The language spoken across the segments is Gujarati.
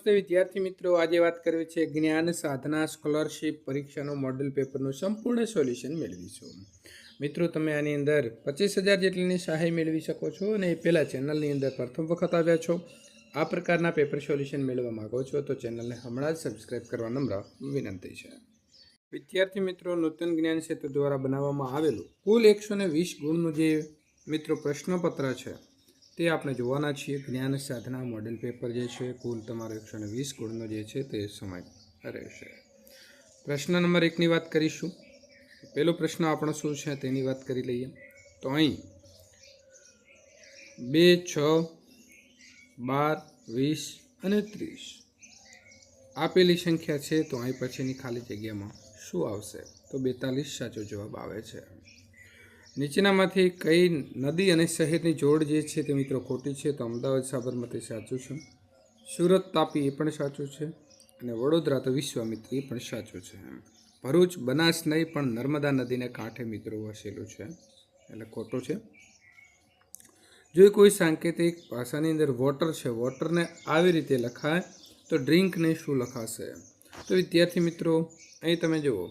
નમસ્તે વિદ્યાર્થી મિત્રો, આજે વાત કરવી છે જ્ઞાન સાધના સ્કોલરશિપ પરીક્ષાનો મોડેલ પેપરનું સંપૂર્ણ સોલ્યુશન મેળવીશું. મિત્રો, તમે આની અંદર 25,000 જેટલીની સહાય મેળવી શકો છો અને એ પહેલાં ચેનલની અંદર પ્રથમ વખત આવ્યા છો, આ પ્રકારના પેપર સોલ્યુશન મેળવવા માગો છો તો ચેનલને હમણાં જ સબસ્ક્રાઈબ કરવા નમ્ર વિનંતી છે. વિદ્યાર્થી મિત્રો, નૂતન જ્ઞાન ક્ષેત્ર દ્વારા બનાવવામાં આવેલું કુલ 120 ગુણનું જે મિત્રો પ્રશ્નપત્ર છે તે આપણે જોવાના છીએ. જ્ઞાન સાધના મોડેલ પેપર જે છે કુલ તમારો 120 ગુણનો જે છે તે સમય રહેશે. પ્રશ્ન નંબર 1ની વાત કરીશું. પહેલો પ્રશ્ન આપણો શું છે તેની વાત કરી લઈએ. તો અહીં 2, 6, 12, 20 અને 30 આપેલી સંખ્યા છે. તો અહીં પછીની ખાલી જગ્યામાં શું આવશે? તો 42 સાચો જવાબ આવે છે. નીચેનામાંથી કઈ નદી અને શહેરની જોડ જે છે તે મિત્રો ખોટી છે? તો અમદાવાદ સાબરમતી સાચું છે, સુરત તાપી એ પણ સાચું છે, અને વડોદરા તો વિશ્વામિત્રી પણ સાચું છે. ભરૂચ બનાસ નહીં પણ નર્મદા નદીને કાંઠે મિત્રો વસેલું છે, એટલે ખોટું છે. જો કોઈ સાંકેતિક ભાષાની અંદર વોટર છે, વોટરને આવી રીતે લખાય તો ડ્રિંકને શું લખાશે? તો વિદ્યાર્થી મિત્રો, અહીં તમે જુઓ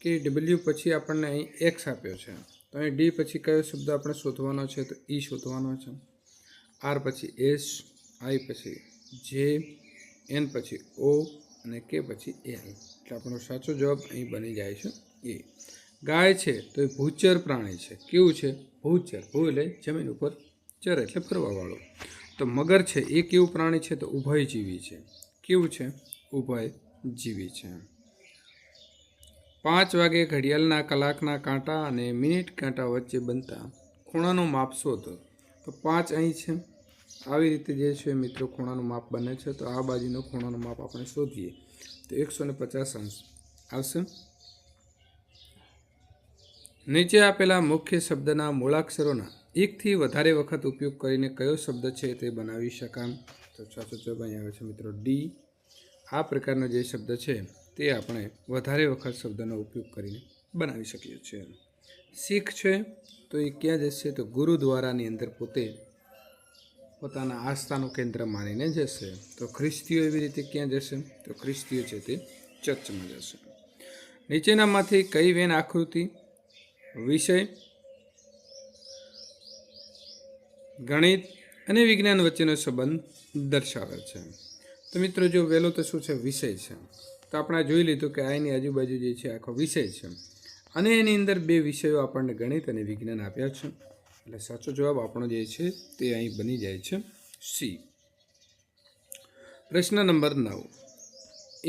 કે ડબલ્યુ પછી આપણને અહીં એક્સ આપ્યો છે, તો અહીં ડી પછી કયો શબ્દ આપણે શોધવાનો છે? તો ઈ શોધવાનો છે. આર પછી એસ, આઈ પછી જે, એન પછી ઓ અને કે પછી એલ. એટલે આપણો સાચો જવાબ અહીં બની જાય છે એ. ગાય છે તો એ ભૂચર પ્રાણી છે. કેવું છે? ભૂચર. ભૂ એટલે જમીન ઉપર, ચર એટલે ફરવાવાળો. તો મગર છે એ કેવું પ્રાણી છે? તો ઉભયજીવી છે. કેવું છે? ઉભયજીવી છે. 5 વાગે ઘડિયાળના કલાકના કાંટા અને મિનિટ કાંટા વચ્ચે બનતા ખૂણાનું માપ શોધો. તો 5 અહીં છે, આવી રીતે જે છે મિત્રો ખૂણાનું માપ બને છે. તો આ બાજુનું ખૂણાનું માપ આપણે શોધીએ તો 150 અંશ આવશે. નીચે આપેલા મુખ્ય શબ્દના મૂળાક્ષરોના એકથી વધારે વખત ઉપયોગ કરીને કયો શબ્દ છે તે બનાવી શકાય? તો સાચો જવાબ અહીં આવે છે મિત્રો ડી. આ પ્રકારનો જે શબ્દ છે તે આપણે વધારે વખત શબ્દનો ઉપયોગ કરીને બનાવી શકીએ છીએ. શીખ છે તો એ ક્યાં જશે? તો ગુરુદ્વારાની અંદર પોતાના આસ્થાનું કેન્દ્ર માનીને જશે. તો ખ્રિસ્તીઓ એવી રીતે ક્યાં જશે? તો ખ્રિસ્તીઓ છે તે ચર્ચમાં જશે. નીચેનામાંથી કઈ વેન આકૃતિ વિષય, ગણિત અને વિજ્ઞાન વચ્ચેનો સંબંધ દર્શાવે છે? તો મિત્રો જો વહેલો તો શું છે? વિષય છે. તો આપણે જોઈ લીધું કે આની આજુબાજુ જે છે આખો વિષય છે, અને એની અંદર 2 વિષયો આપણને ગણિત અને વિજ્ઞાન આપ્યા છે. એટલે સાચો જવાબ આપણો જે છે તે અહીં બની જાય છે સી. પ્રશ્ન નંબર 9.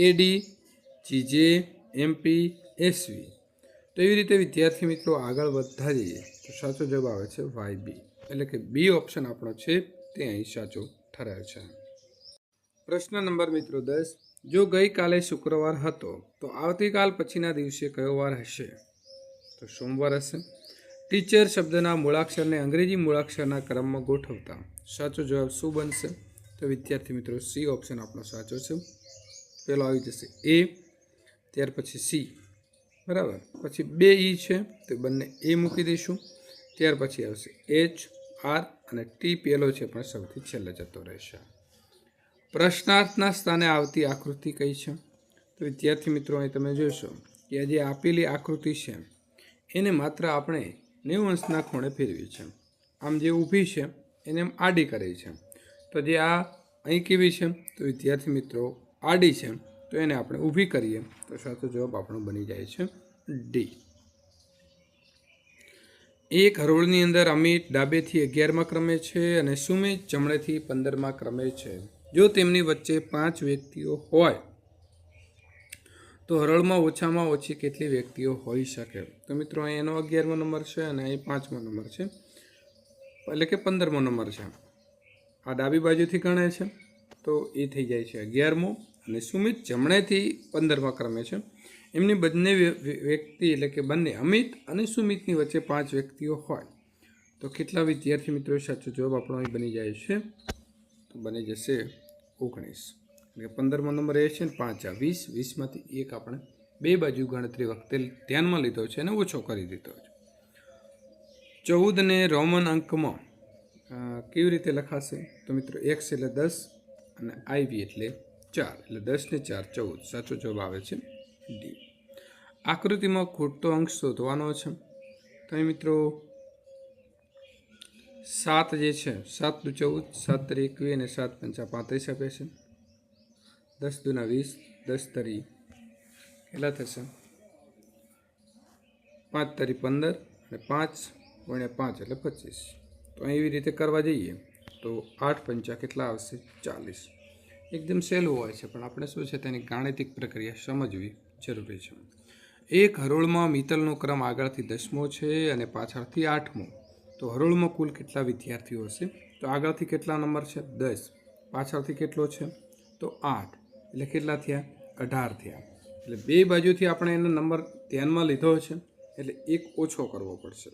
એડી, જીજે, એમપી, એસવી. તો એવી રીતે વિદ્યાર્થી મિત્રો આગળ વધતા જઈએ તો સાચો જવાબ આવે છે વાય બી. એટલે કે બી ઓપ્શન આપણો છે તે અહીં સાચો ઠરાય છે. પ્રશ્ન નંબર મિત્રો 10. જો ગઈકાલે શુક્રવાર હતો તો આવતીકાલ પછીના દિવસે કયો વાર હશે? તો સોમવાર હશે. ટીચર શબ્દના મૂળાક્ષરને અંગ્રેજી મૂળાક્ષરના ક્રમમાં ગોઠવતા સાચો જવાબ શું બનશે? તો વિદ્યાર્થી મિત્રો સી ઓપ્શન આપણો સાચો છે. પહેલો આવી જશે એ, ત્યાર પછી સી, બરાબર. પછી 2 ઈ છે તો બંને એ મૂકી દઈશું. ત્યાર પછી આવશે એચ, આર અને ટી પહેલો છે પણ સૌથી છેલ્લે જતો રહેશે. પ્રશ્નાર્થના સ્થાને આવતી આકૃતિ કઈ છે? તો વિદ્યાર્થી મિત્રો અહીં તમે જોશો કે જે આપેલી આકૃતિ છે એને માત્ર આપણે 90 અંશના ખૂણે ફેરવી છે. આમ જે ઊભી છે એને એમ આડી કરી છે. તો જે આ અહીં કેવી છે? તો વિદ્યાર્થી મિત્રો આડી છે, તો એને આપણે ઊભી કરીએ તો સાચો જવાબ આપણો બની જાય છે ડી. એક હરોળની અંદર અમિત ડાબેથી 11મા ક્રમે છે અને સુમિત જમણેથી 15મા ક્રમે છે. જો તેમની વચ્ચે 5 વ્યક્તિઓ હોય તો હરોળમાં ઓછામાં ઓછી કેટલી વ્યક્તિઓ હોઈ શકે? તો મિત્રો અહીં એનો 11મો નંબર છે અને અહીં 5મો નંબર છે, એટલે કે 15મો નંબર છે. આ ડાબી બાજુથી ગણે છે તો એ થઈ જાય છે 11મો, અને સુમિત જમણેથી 15મા ક્રમે છે. એમની બંને વ્યક્તિ એટલે કે બંને અમિત અને સુમિતની વચ્ચે 5 વ્યક્તિઓ હોય તો કેટલા? વિદ્યાર્થી મિત્રો સાચો જવાબ આપણો અહીં બની જાય છે, તો બની જશે 19. એટલે 15મો નંબર એ છે ને 5 આ 20, 20માંથી 1 આપણે 2 બાજુ ગણતરી વખતે ધ્યાનમાં લીધો છે અને ઓછો કરી દીધો છે. 14ને રોમન અંકમાં કેવી રીતે લખાશે? તો મિત્રો એક્સ એટલે 10 અને આઈવી એટલે 4 એટલે 10 ને 4 14. સાચો જવાબ આવે છે ડી. આકૃતિમાં ખૂટતો અંક શોધવાનો છે. તો અહીં મિત્રો 7 જે છે 7 દુ 14, 7 તરી 21 અને 7 પંચા 35 આપે છે. 10 દુના 20, 10 તરી કેટલા થશે? 5 તરી 15 અને 5 ગુણ્યા 5 એટલે 25. તો અહીં એવી રીતે કરવા જઈએ તો 8 પંચા કેટલા આવશે? 40. એકદમ સહેલું હોય છે, પણ આપણે શું છે તેની ગાણિતિક પ્રક્રિયા સમજવી જરૂરી છે. એક હરોળમાં મિત્તલનો ક્રમ આગળથી 10મો છે અને પાછળથી 8મો. તો હરોળમાં કુલ કેટલા વિદ્યાર્થીઓ હશે? તો આગળથી કેટલા નંબર છે? 10. પાછળથી કેટલો છે? તો 8. એટલે કેટલા થયા? 18 થયા. એટલે બે બાજુથી આપણે એનો નંબર ધ્યાનમાં લીધો છે, એટલે એક ઓછો કરવો પડશે.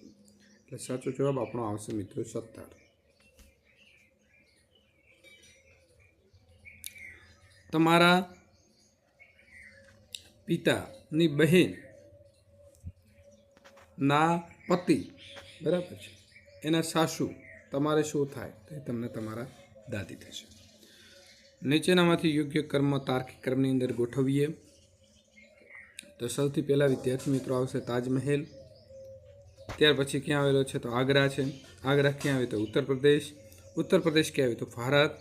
એટલે સાચો જવાબ આપણો આવશે મિત્રો 17. તમારા પિતાની બહેન ના પતિ, બરાબર છે, એના સાસુ તમારે શું થાય? તો એ તમને તમારા દાદી થશે. નીચેનામાંથી યોગ્ય કર્મ તાર્કિક ક્રમની અંદર ગોઠવીએ. તો સૌથી પહેલાં વિદ્યાર્થી મિત્રો આવશે તાજમહેલ. ત્યાર પછી ક્યાં આવેલો છે? તો આગ્રા છે. આગ્રા ક્યાં આવે? તો ઉત્તર પ્રદેશ. ઉત્તર પ્રદેશ ક્યાં આવે? તો ભારત.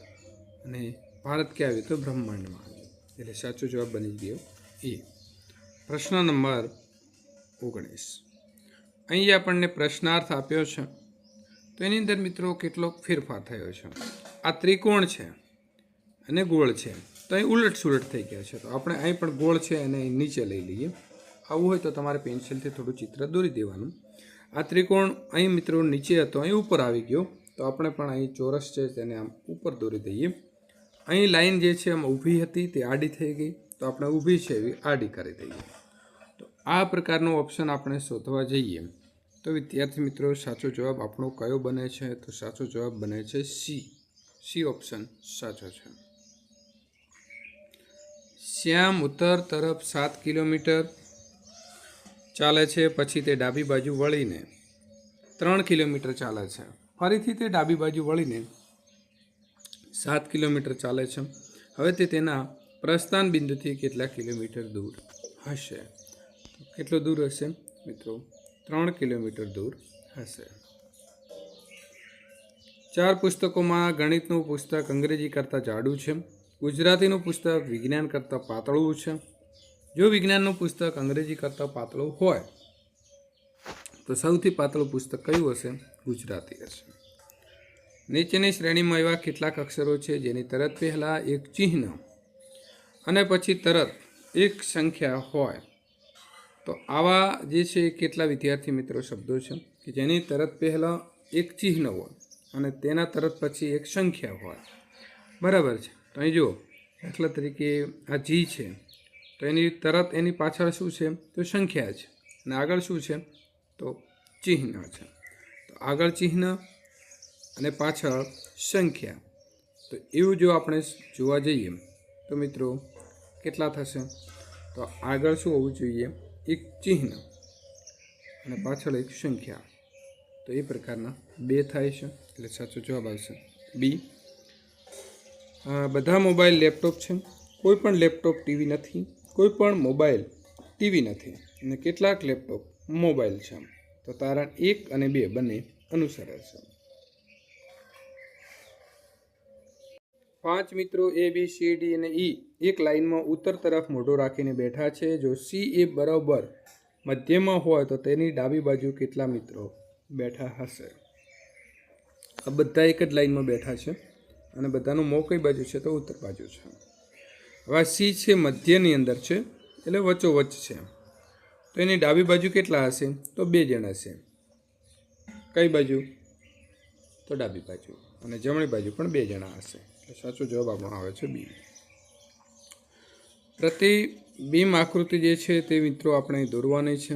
અને ભારત ક્યાં આવે? તો બ્રહ્માંડમાં આવે. એટલે સાચો જવાબ બની ગયો એ. પ્રશ્ન નંબર 19. અહીં આપણને પ્રશ્નાર્થ આપ્યો છે, તો એની અંદર મિત્રો કેટલો ફેરફાર થયો છે. આ ત્રિકોણ છે અને ગોળ છે, તો અહીં ઉલટ સુલટ થઈ ગયા છે. તો આપણે અહીં પણ ગોળ છે અને અહીં નીચે લઈ લઈએ. આવું હોય તો તમારે પેન્સિલથી થોડું ચિત્ર દોરી દેવાનું. આ ત્રિકોણ અહીં મિત્રો નીચે હતો, અહીં ઉપર આવી ગયો. તો આપણે પણ અહીં ચોરસ છે તેને આમ ઉપર દોરી દઈએ. અહીં લાઈન જે છે આમ ઊભી હતી તે આડી થઈ ગઈ, તો આપણે ઊભી છે એવી આડી કરી દઈએ. તો આ પ્રકારનો ઓપ્શન આપણે શોધવા જઈએ તો વિદ્યાર્થી મિત્રો સાચો જવાબ આપણો કયો બને છે? તો સાચો જવાબ બને છે સી. સી ઓપ્શન સાચો છે. શ્યામ ઉત્તર તરફ 7 કિલોમીટર ચાલે છે, પછી તે ડાબી બાજુ વળીને 3 કિલોમીટર ચાલે છે. ફરીથી તે ડાબી બાજુ વળીને 7 કિલોમીટર ચાલે છે. હવે તે તેના પ્રસ્થાન બિંદુથી કેટલા કિલોમીટર દૂર હશે? કેટલો દૂર હશે મિત્રો? 3 કિલોમીટર દૂર હશે. 4 પુસ્તકોમાં ગણિતનું પુસ્તક અંગ્રેજી કરતાં જાડું છે. ગુજરાતીનું પુસ્તક વિજ્ઞાન કરતાં પાતળું છે. જો વિજ્ઞાનનું પુસ્તક અંગ્રેજી કરતાં પાતળું હોય તો સૌથી પાતળું પુસ્તક કયું હશે? ગુજરાતી હશે. નીચેની શ્રેણીમાં એવા કેટલાક અક્ષરો છે જેની તરત પહેલાં એક ચિહ્ન અને પછી તરત એક સંખ્યા હોય? તો આવા જે છે કેટલા વિદ્યાર્થી મિત્રો શબ્દો છે કે જેની તરત પહેલાં એક ચિહ્ન હોય અને તેના તરત પછી એક સંખ્યા હોય? બરાબર છે. તો અહીં જુઓ, દાખલા તરીકે આ જી છે, તો એની તરત એની પાછળ શું છે? તો સંખ્યા છે. અને આગળ શું છે? તો ચિહ્ન છે. તો આગળ ચિહ્ન અને પાછળ સંખ્યા. તો એવું જો આપણે જોવા જઈએ તો મિત્રો કેટલા થશે? તો આગળ શું હોવું જોઈએ? એક ચિહ્ન અને પાછળ એક સંખ્યા. તો એ પ્રકારના 2 થાય છે. એટલે સાચો જવાબ આવશે બી. બધા મોબાઈલ લેપટોપ છે. કોઈ પણ લેપટોપ ટીવી નથી. કોઈ પણ મોબાઈલ ટીવી નથી. અને કેટલાક લેપટોપ મોબાઈલ છે. તો તારણ 1 અને 2 બંને અનુસરે છે. 5 મિત્રો એ બી સી ડી અને ઈ એક લાઇનમાં ઉત્તર તરફ મોઢું રાખીને બેઠા છે. જો સી એ બરાબર મધ્યમાં હોય તો તેની ડાબી બાજુ કેટલા મિત્રો બેઠા હશે? આ બધા એક જ લાઇનમાં બેઠા છે અને બધાનું મોં કઈ બાજુ છે? તો ઉત્તર બાજુ છે. હવે સી છે મધ્યની અંદર છે, એટલે વચ્ચોવચ્ચ છે. તો એની ડાબી બાજુ કેટલા હશે? તો 2 જણા હશે. કઈ બાજુ? તો ડાબી બાજુ. અને જમણી બાજુ પણ 2 જણા હશે. તો સાચો જવાબ આપણો આવે છે બી. પ્રતિબિંબ આકૃતિ જે છે તે મિત્રો આપણે દોરવાની છે.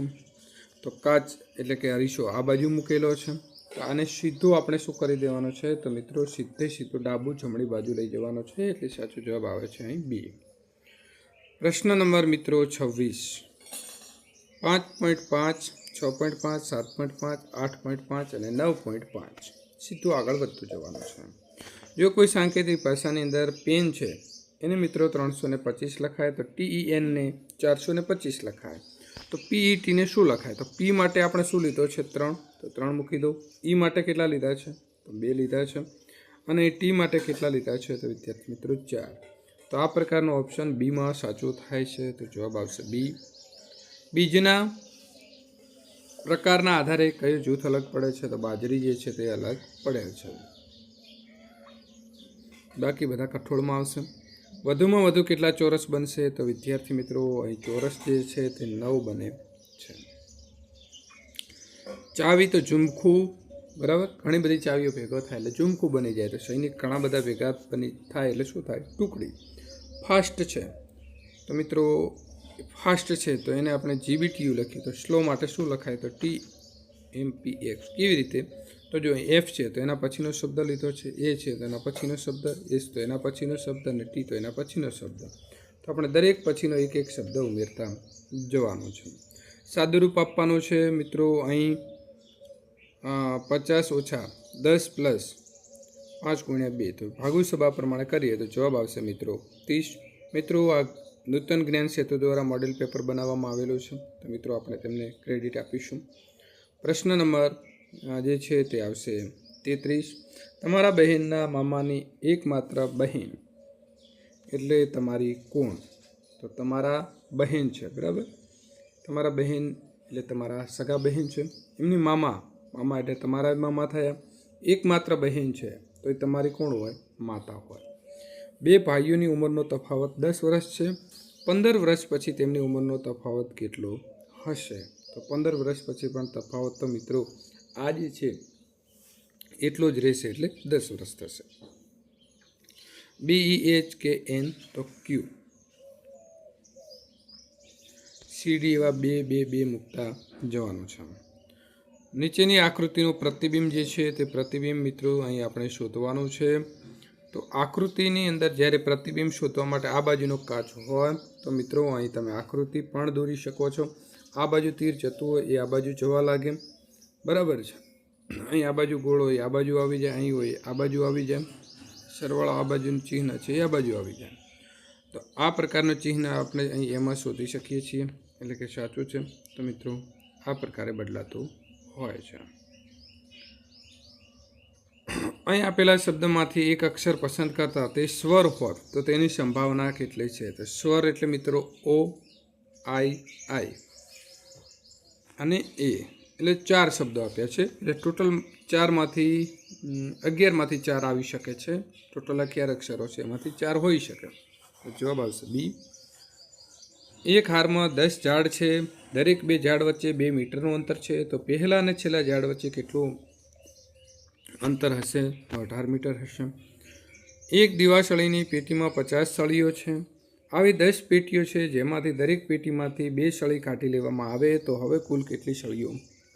તો કાચ એટલે કે અરીસો આ બાજુ મૂકેલો છે. તો આને સીધું આપણે શું કરી દેવાનું છે? તો મિત્રો સીધું ડાબુ જમણી બાજુ લઈ જવાનો છે. એટલે સાચો જવાબ આવે છે અહીં બી. પ્રશ્ન નંબર મિત્રો 26. 5.5, 6.5, 7.5, 8.5 અને 9.5 સીધું આગળ વધતું જવાનું છે. જો કોઈ સાંકેતિક ભાષાની અંદર પેન છે એને મિત્રો 325 લખાય, તો TEN ને 425 લખાય. તો PET ને શું લખાય? તો P માટે આપણે શું લીધો છે? 3, તો 3 મૂકી દો. E માટે કેટલા લીધા છે? તો 2 લીધા છે. અને T માટે કેટલા લીધા છે? તો વિદ્યાર્થી મિત્રો 4. તો આ પ્રકારનો ઓપ્શન બીમાં સાચો થાય છે. તો જવાબ આવશે બી. બીજના પ્રકારના આધારે કયું જૂથ અલગ પડે છે? તો બાજરી જે છે તે અલગ પડે છે. બાકી બધા કઠોળમાં આવશે. વધુમાં વધુ કેટલા ચોરસ બનશે? તો વિદ્યાર્થી મિત્રો અહીં ચોરસ જે છે તે 9 બને છે. ચાવી તો ઝુમખું, બરાબર, ઘણી બધી ચાવીઓ ભેગો થાય એટલે ઝુમખું બની જાય. તો સૈનિક ઘણા બધા ભેગા થાય એટલે શું થાય? ટુકડી. ફાસ્ટ છે તો મિત્રો ફાસ્ટ છે તો એને આપણે GBTU લખીએ. તો સ્લો માટે શું લખાય? તો TMPX. કેવી રીતે? તો જો F છે તો એના પછીનો શબ્દ લીધો છે, A છે તો એના પછીનો શબ્દ, S તો એના પછીનો શબ્દ અને T તો એના પછીનો શબ્દ. તો આપણે દરેક પછીનો એક એક શબ્દ ઉમેરતા જવાનું છે. સાદુરૂપ આપવાનું છે મિત્રો. અહીં 50 ઓછા 10 પ્લસ 5 ગુણ્યા 2. તો ભાગુ સભા પ્રમાણે કરીએ તો જવાબ આવશે મિત્રો 30. મિત્રો આ નૂતન જ્ઞાન સેતુ દ્વારા મોડેલ પેપર બનાવવામાં આવેલું છે. તો મિત્રો આપણે તેમને ક્રેડિટ આપીશું. પ્રશ્ન નંબર જે છે તે આવશે 33. તમારા બહેનના મામાની એકમાત્ર બહેન એટલે તમારી કોણ? તો તમારા બહેન છે, બરાબર. તમારા બહેન એટલે તમારા સગા બહેન છે. એમની મામા એટલે તમારા મામા થયા. એકમાત્ર બહેન છે તો એ તમારી કોણ હોય? માતા હોય. 2 ભાઈઓની ઉંમરનો તફાવત 10 વર્ષ છે. 15 વર્ષ પછી તેમની ઉંમરનો તફાવત કેટલો હશે? તો 15 વર્ષ પછી પણ તફાવત તો મિત્રો આ જે છે એટલો જ રહેશે, એટલે 10 વર્ષ થશે. BEH કે N તો Q. CD એવા 2 મૂકતા જવાનું છે. નીચેની આકૃતિનું પ્રતિબિંબ જે છે તે પ્રતિબિંબ મિત્રો અહીં આપણે શોધવાનું છે. તો આકૃતિની અંદર જ્યારે પ્રતિબિંબ શોધવા માટે આ બાજુનો કાચ હોય તો મિત્રો અહીં તમે આકૃતિ પણ દોરી શકો છો. આ બાજુ તીર જતું હોય એ આ બાજુ જવા લાગે, બરાબર છે. અહીં આ બાજુ ગોળ હોય આ બાજુ આવી જાય, અહીં હોય આ બાજુ આવી જાય, સરવાળો આ બાજુનું ચિહ્ન છે એ આ બાજુ આવી જાય. તો આ પ્રકારનું ચિહ્ન આપણે અહીં એમાં શોધી શકીએ છીએ, એટલે કે સાચું છે. તો મિત્રો આ પ્રકારે બદલાતું હોય છે. અહીં આપેલા શબ્દમાંથી એક અક્ષર પસંદ કરતા તે સ્વર હોત તો તેની સંભાવના કેટલી છે? તો સ્વર એટલે મિત્રો O, I, I અને A, એટલે 4 શબ્દો આપ્યા છે. એટલે ટોટલ 11માંથી 4 આવી શકે છે. ટોટલ 11 અક્ષરો છે, એમાંથી 4 હોઈ શકે. તો જવાબ આવશે બી. એક હારમાં 10 ઝાડ છે. દરેક 2 ઝાડ વચ્ચે 2 મીટરનું અંતર છે. તો પહેલા અને છેલ્લા ઝાડ વચ્ચે કેટલું અંતર હશે? તો 18 મીટર હશે. એક દિવાસળીની પેટીમાં 50 સળીઓ છે. આવી 10 પેટીઓ છે જેમાંથી દરેક પેટીમાંથી 2 સળી કાઢી લેવામાં આવે તો હવે કુલ કેટલી સળીઓ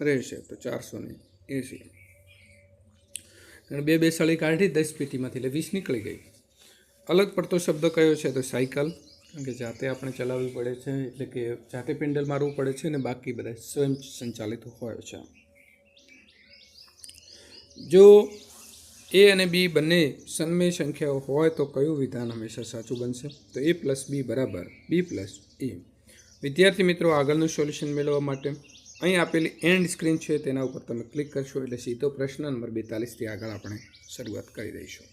રહેશે? તો 480. 2 સળી કાઢી 10 પેટીમાંથી એટલે 20 નીકળી ગઈ. અલગ પડતો શબ્દ કયો છે? તો સાયકલ, કારણ કે જાતે આપણે ચલાવવી પડે છે, એટલે કે જાતે પેન્ડલ મારવું પડે છે, અને બાકી બધા સ્વયં સંચાલિત હોય છે. જો A અને B બંને સમય સંખ્યાઓ હોય તો કયું વિધાન હંમેશા સાચું બનશે? તો A + B બરાબર B + A. વિદ્યાર્થી મિત્રો આગળનું સોલ્યુશન મેળવવા માટે અહીં આપેલી એન્ડ સ્ક્રીન છે તેના ઉપર તમે ક્લિક કરશો એટલે સીધો પ્રશ્ન નંબર 42થી આગળ આપણે શરૂઆત કરી દઈશું.